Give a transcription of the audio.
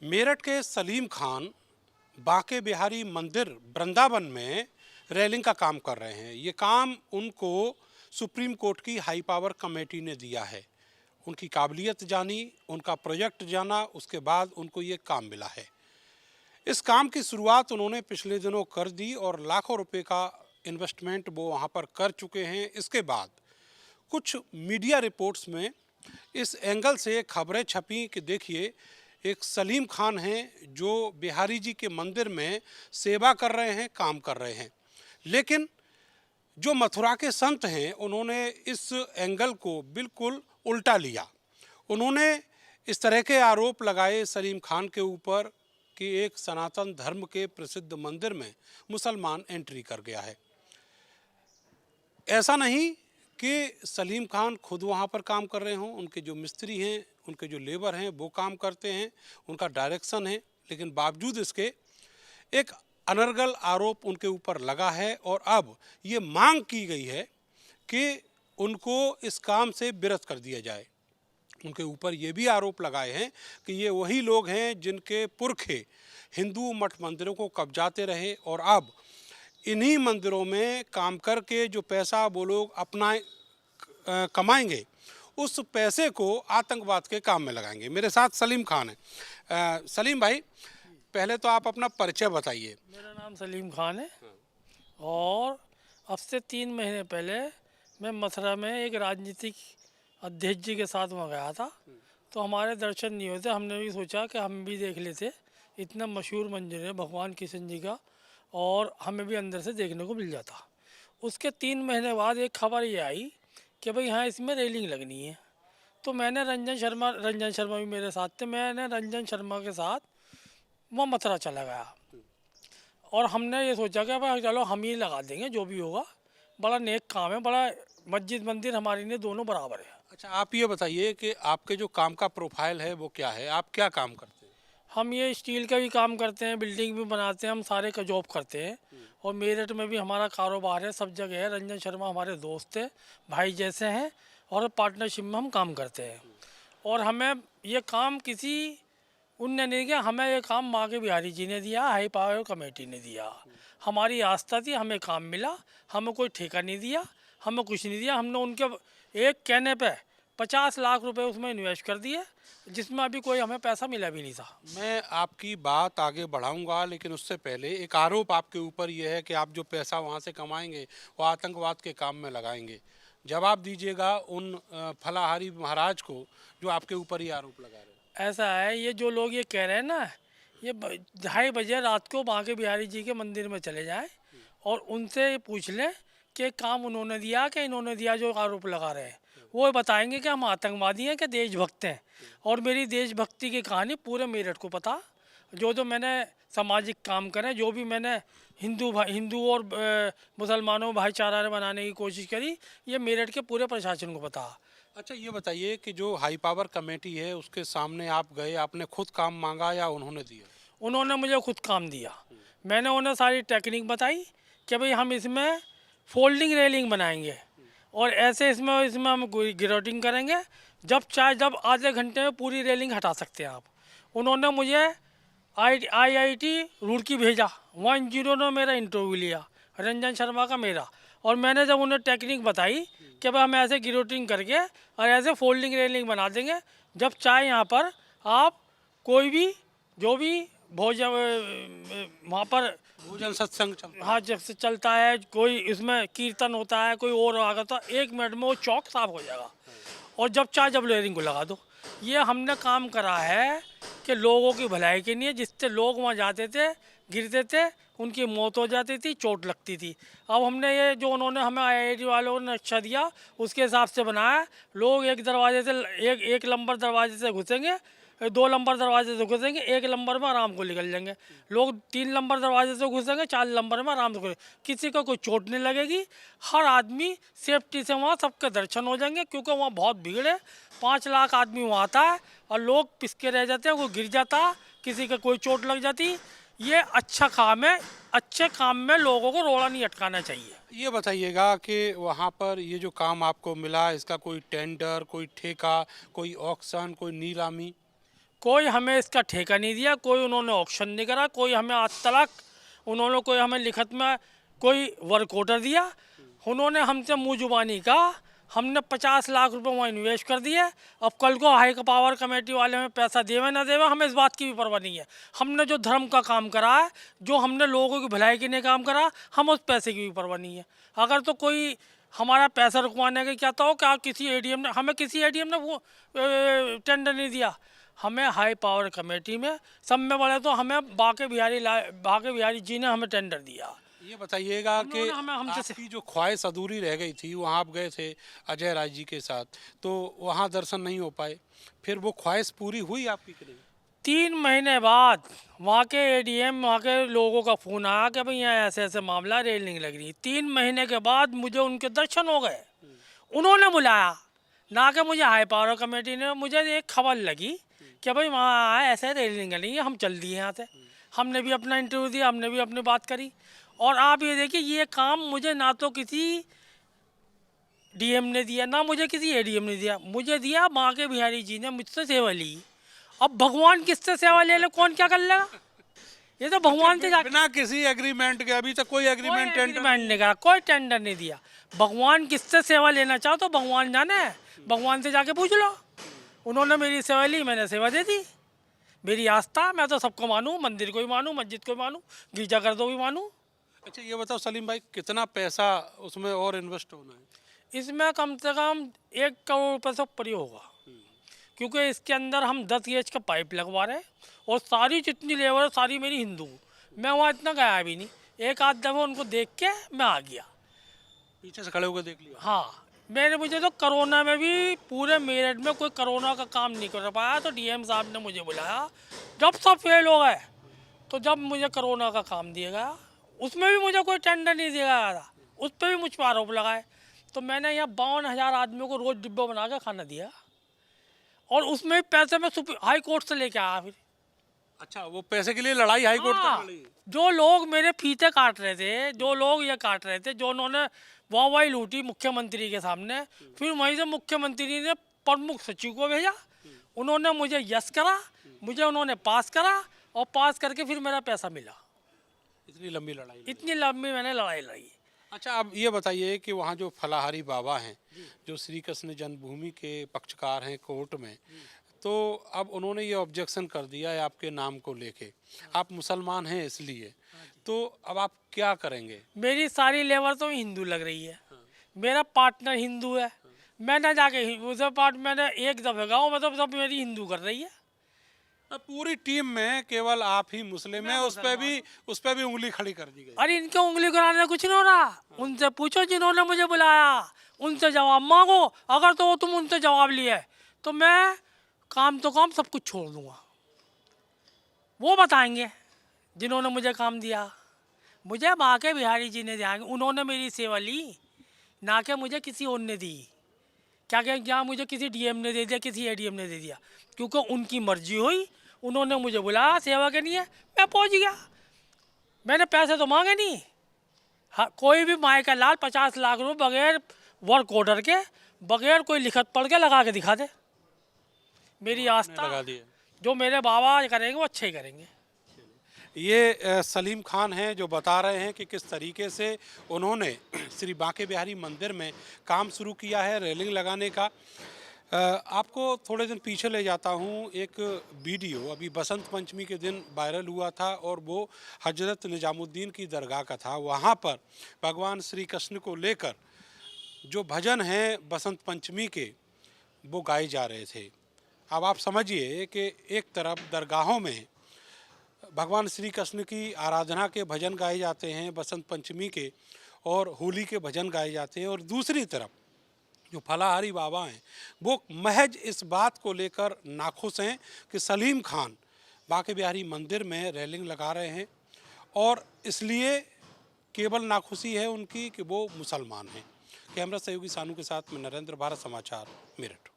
मेरठ के सलीम खान बाके बिहारी मंदिर वृंदावन में रेलिंग का काम कर रहे हैं। ये काम उनको सुप्रीम कोर्ट की हाई पावर कमेटी ने दिया है। उनकी काबिलियत जानी, उनका प्रोजेक्ट जाना, उसके बाद उनको ये काम मिला है। इस काम की शुरुआत उन्होंने पिछले दिनों कर दी और लाखों रुपए का इन्वेस्टमेंट वो वहाँ पर कर चुके हैं। इसके बाद कुछ मीडिया रिपोर्ट्स में इस एंगल से खबरें छपी कि देखिए, एक सलीम खान हैं जो बिहारी जी के मंदिर में सेवा कर रहे हैं, काम कर रहे हैं। लेकिन जो मथुरा के संत हैं, उन्होंने इस एंगल को बिल्कुल उल्टा लिया। उन्होंने इस तरह के आरोप लगाए सलीम खान के ऊपर कि एक सनातन धर्म के प्रसिद्ध मंदिर में मुसलमान एंट्री कर गया है। ऐसा नहीं कि सलीम खान खुद वहाँ पर काम कर रहे हों, उनके जो मिस्त्री हैं, उनके जो लेबर हैं वो काम करते हैं, उनका डायरेक्शन है, लेकिन बावजूद इसके एक अनर्गल आरोप उनके ऊपर लगा है और अब ये मांग की गई है कि उनको इस काम से विरत कर दिया जाए। उनके ऊपर ये भी आरोप लगाए हैं कि ये वही लोग हैं जिनके पुरखे हिंदू मठ मंदिरों को कब्जाते रहे और अब इन्हीं मंदिरों में काम करके जो पैसा वो लोग अपना कमाएंगे, उस पैसे को आतंकवाद के काम में लगाएंगे। मेरे साथ सलीम खान है। सलीम भाई, पहले तो आप अपना परिचय बताइए। मेरा नाम सलीम खान है और अब से 3 महीने पहले मैं मथुरा में एक राजनीतिक अध्यक्ष जी के साथ वहाँ गया था। तो हमारे दर्शन नहीं होते, हमने भी सोचा कि हम भी देख लेते। इतना मशहूर मंदिर है भगवान कृष्ण जी का और हमें भी अंदर से देखने को मिल जाता। उसके 3 महीने बाद एक खबर ये आई कि भाई हाँ, इसमें रेलिंग लगनी है। तो मैंने रंजन शर्मा भी मेरे साथ थे, मैंने रंजन शर्मा के साथ वो मथुरा चला गया और हमने ये सोचा कि भाई चलो हम ही लगा देंगे, जो भी होगा। बड़ा नेक काम है, बड़ा मस्जिद मंदिर हमारी ने दोनों बराबर है। अच्छा, आप ये बताइए कि आपके जो काम का प्रोफाइल है वो क्या है, आप क्या काम करते हैं? हम ये स्टील का भी काम करते हैं, बिल्डिंग भी बनाते हैं, हम सारे का जॉब करते हैं और मेरठ में भी हमारा कारोबार है, सब जगह है। रंजन शर्मा हमारे दोस्त है, भाई जैसे हैं और पार्टनरशिप में हम काम करते हैं। और हमें ये काम किसी उनने नहीं किया, हमें ये काम माँ के बिहारी जी ने दिया, हाई पावर कमेटी ने दिया। हमारी आस्था थी, हमें काम मिला, हमें कोई ठेका नहीं दिया, हमें कुछ नहीं दिया। हमने उनके एक कहने पे 50 लाख रुपए उसमें इन्वेस्ट कर दिए, जिसमें अभी कोई हमें पैसा मिला भी नहीं था। मैं आपकी बात आगे बढ़ाऊंगा, लेकिन उससे पहले एक आरोप आपके ऊपर यह है कि आप जो पैसा वहां से कमाएंगे वो आतंकवाद के काम में लगाएंगे। जवाब दीजिएगा उन फलाहारी महाराज को जो आपके ऊपर ये आरोप लगा रहे हैं। ऐसा है, ये जो लोग ये कह रहे हैं ना, ये 2:30 बजे रात को बांके बिहारी जी के मंदिर में चले जाएं और उनसे पूछ लें कि काम उन्होंने दिया कि इन्होंने दिया। जो आरोप लगा रहे हैं वो बताएंगे कि हम आतंकवादी हैं कि देशभक्त हैं। और मेरी देशभक्ति की कहानी पूरे मेरठ को पता। जो मैंने सामाजिक काम करे, जो भी मैंने हिंदू और मुसलमानों में भाईचारा बनाने की कोशिश करी, ये मेरठ के पूरे प्रशासन को पता। अच्छा, ये बताइए कि जो हाई पावर कमेटी है उसके सामने आप गए, आपने खुद काम मांगा या उन्होंने दिया? उन्होंने मुझे खुद काम दिया। मैंने उन्हें सारी टेक्निक बताई कि भाई हम इसमें फोल्डिंग रेलिंग बनाएंगे और ऐसे इसमें इसमें हम गिरोटिंग करेंगे, जब आधे घंटे में पूरी रेलिंग हटा सकते हैं आप। उन्होंने मुझे IIT रुड़की भेजा, 10 ने मेरा इंटरव्यू लिया, रंजन शर्मा का मेरा। और मैंने जब उन्हें टेक्निक बताई कि भाई हम ऐसे गिरोटिंग करके और ऐसे फोल्डिंग रेलिंग बना देंगे, जब चाहे यहाँ पर आप कोई भी जो भी भोजन वहाँ पर भोजन सत्संग चलता हाँ जब से चलता है, कोई इसमें कीर्तन होता है, कोई और आ गया, तो 1 मिनट में वो चौक साफ हो जाएगा और जब चाहे जब रेलिंग को लगा दो। ये हमने काम करा है कि लोगों की भलाई के लिए, जिससे लोग वहाँ जाते थे, गिरते थे, उनकी मौत हो जाती थी, चोट लगती थी। अब हमने ये जो उन्होंने हमें IIT वालों ने नक्शा दिया उसके हिसाब से बनाया। लोग एक दरवाजे से एक नंबर दरवाजे से घुसेंगे, 2 नंबर दरवाजे से घुसेंगे, 1 नंबर में आराम को निकल जाएंगे। लोग 3 नंबर दरवाजे से घुसेंगे, 4 नंबर में आराम से घुसेंगे। किसी को कोई चोट नहीं लगेगी, हर आदमी सेफ्टी से वहाँ सबके दर्शन हो जाएंगे, क्योंकि वहाँ बहुत भीड़ है। 5 लाख आदमी वहाँ आता है और लोग पिसके रह जाते हैं, कोई गिर जाता, किसी का कोई चोट लग जाती। ये अच्छा काम है, अच्छे काम में लोगों को रोड़ा नहीं अटकाना चाहिए। ये बताइएगा कि वहाँ पर ये जो काम आपको मिला, इसका कोई टेंडर, कोई ठेका, कोई ऑक्शन, कोई नीलामी? कोई हमें इसका ठेका नहीं दिया, कोई उन्होंने ऑक्शन नहीं करा, कोई हमें आज तक उन्होंने कोई हमें लिखत में कोई वर्क ऑर्डर दिया। उन्होंने हमसे मुँह जुबानी कहा, हमने 50 लाख रुपए वहाँ इन्वेस्ट कर दिए। अब कल को हाई पावर कमेटी वाले हमें पैसा देवे ना देवे, हमें इस बात की भी परवाह नहीं है। हमने जो धर्म का काम करा है, जो हमने लोगों की भलाई के लिए काम करा, हम उस पैसे की भी परवाह नहीं है। अगर तो कोई हमारा पैसा रुकवाने का कहता हो कि किसी एडीएम ने, हमें किसी एडीएम ने वो टेंडर नहीं दिया। हमें हाई पावर कमेटी में सब में बड़े तो हमें बाके बिहारी जी ने हमें टेंडर दिया। ये बताइएगा कि हमसे आपकी जो ख्वाहिश अधूरी रह गई थी, वहाँ आप गए थे अजय राय जी के साथ, तो वहाँ दर्शन नहीं हो पाए, फिर वो ख्वाहिश पूरी हुई आपकी कि नहीं? 3 महीने बाद वहाँ के एडीएम, वहाँ के लोगों का फ़ोन आया कि भाई यहाँ ऐसे ऐसे मामला, रेलिंग लग रही। 3 महीने के बाद मुझे उनके दर्शन हो गए। उन्होंने बुलाया ना, कि मुझे हाई पावर कमेटी ने, मुझे एक खबर लगी कि भाई वहाँ ऐसे रेलिंग लगी है, हम चल दिए यहाँ से। हमने भी अपना इंटरव्यू दिया, हमने भी अपनी बात करी। और आप ये देखिए, ये काम मुझे ना तो किसी डीएम ने दिया, ना मुझे किसी एडीएम ने दिया, मुझे दिया बाके बिहारी जी ने, मुझसे सेवा ली। अब भगवान किससे सेवा ले ले, कौन क्या कर लेगा? ये तो भगवान से जाके, बिना किसी एग्रीमेंट के, अभी तक कोई एग्रीमेंट नहीं करा, कोई टेंडर नहीं दिया। भगवान किससे सेवा लेना चाहो तो भगवान जाने, भगवान से जाके पूछ लो। उन्होंने मेरी सेवा ली, मैंने सेवा दे दी। मेरी आस्था, मैं तो सबको मानूँ, मंदिर को भी मानूँ, मस्जिद को भी मानूँ, गिरजाघर को भी मानूँ। अच्छा ये बताओ सलीम भाई, कितना पैसा उसमें और इन्वेस्ट होना है? इसमें कम से कम 1 करोड़ रुपये से ऊपर ही होगा, क्योंकि इसके अंदर हम 10 गेज का पाइप लगवा रहे हैं। और सारी जितनी लेबर है सारी मेरी हिंदू। मैं वहाँ इतना गया भी नहीं, एक आध दफ़ा उनको देख के मैं आ गया, पीछे से खड़े होकर देख लिया। हाँ, मुझे तो कोरोना में भी पूरे मेरठ में कोई कोरोना का काम नहीं कर पाया, तो डीएम साहब ने मुझे बुलाया। जब सब फेल हो गए, तो जब मुझे कोरोना का काम दिया गया, उसमें भी मुझे कोई टेंडर नहीं दिया गया था, उस पर भी मुझ पर आरोप लगाए। तो मैंने यहाँ 52,000 आदमियों को रोज़ डिब्बा बना के खाना दिया, और उसमें भी पैसे मैं हाई कोर्ट से लेके आया फिर। अच्छा, वो पैसे के लिए लड़ाई हाई कोर्ट हाँ, तक लड़ी? जो लोग मेरे फीते काट रहे थे, जो लोग ये काट रहे थे, जो उन्होंने वाहवाही लूटी मुख्यमंत्री के सामने, फिर वहीं से मुख्यमंत्री ने प्रमुख सचिव को भेजा, उन्होंने मुझे यस करा, मुझे उन्होंने पास करा, और पास करके फिर मेरा पैसा मिला। इतनी लंबी लड़ाई? इतनी लंबी मैंने लड़ाई लड़ी। अच्छा, अब ये बताइए कि वहाँ जो फलाहारी बाबा हैं, जो श्री कृष्ण जन्मभूमि के पक्षकार हैं कोर्ट में, तो अब उन्होंने ये ऑब्जेक्शन कर दिया है आपके नाम को लेके। आप मुसलमान हैं इसलिए, तो अब आप क्या करेंगे? मेरी सारी लेबर तो हिंदू लग रही है, मेरा पार्टनर हिंदू है, मैंने जाके उसे मैंने एक दफ़े गाँव में तो सब मेरी हिंदू कर रही है। अब पूरी टीम में केवल आप ही मुस्लिम हैं, उस पर भी उंगली खड़ी कर दी गई। अरे इनके उंगली कराने कुछ नहीं हो रहा, उनसे पूछो जिन्होंने मुझे बुलाया, उनसे जवाब मांगो। अगर तो तुम उनसे जवाब लिए तो मैं काम तो काम सब कुछ छोड़ दूंगा। वो बताएंगे जिन्होंने मुझे काम दिया। मुझे बाके बिहारी जी ने दिया, उन्होंने मेरी सेवा ली, ना कि मुझे किसी और ने दी। क्या मुझे किसी डीएम ने दे दिया, किसी एडीएम ने दे दिया, क्योंकि उनकी मर्जी हुई, उन्होंने मुझे बुलाया सेवा के लिए, मैं पहुंच गया। मैंने पैसे तो मांगे नहीं। हाँ, कोई भी माए का लाल 50 लाख रुपये बगैर वर्क ऑर्डर के, बगैर कोई लिखत पढ़ के लगा के दिखा दे। मेरी आस्था, लगा दिए। जो मेरे बाबा करेंगे वो अच्छे ही करेंगे। ये सलीम खान हैं जो बता रहे हैं कि किस तरीके से उन्होंने श्री बांके बिहारी मंदिर में काम शुरू किया है रेलिंग लगाने का। आपको थोड़े दिन पीछे ले जाता हूँ। एक वीडियो अभी बसंत पंचमी के दिन वायरल हुआ था और वो हजरत निजामुद्दीन की दरगाह का था। वहाँ पर भगवान श्री कृष्ण को लेकर जो भजन हैं बसंत पंचमी के, वो गाए जा रहे थे। अब आप समझिए कि एक तरफ दरगाहों में भगवान श्री कृष्ण की आराधना के भजन गाए जाते हैं बसंत पंचमी के, और होली के भजन गाए जाते हैं, और दूसरी तरफ जो फलाहारी बाबा हैं वो महज इस बात को लेकर नाखुश हैं कि सलीम खान बांके बिहारी मंदिर में रेलिंग लगा रहे हैं, और इसलिए केवल नाखुशी है उनकी कि वो मुसलमान हैं। कैमरा सहयोगी सानू के साथ में नरेंद्र, भारत समाचार, मेरठ।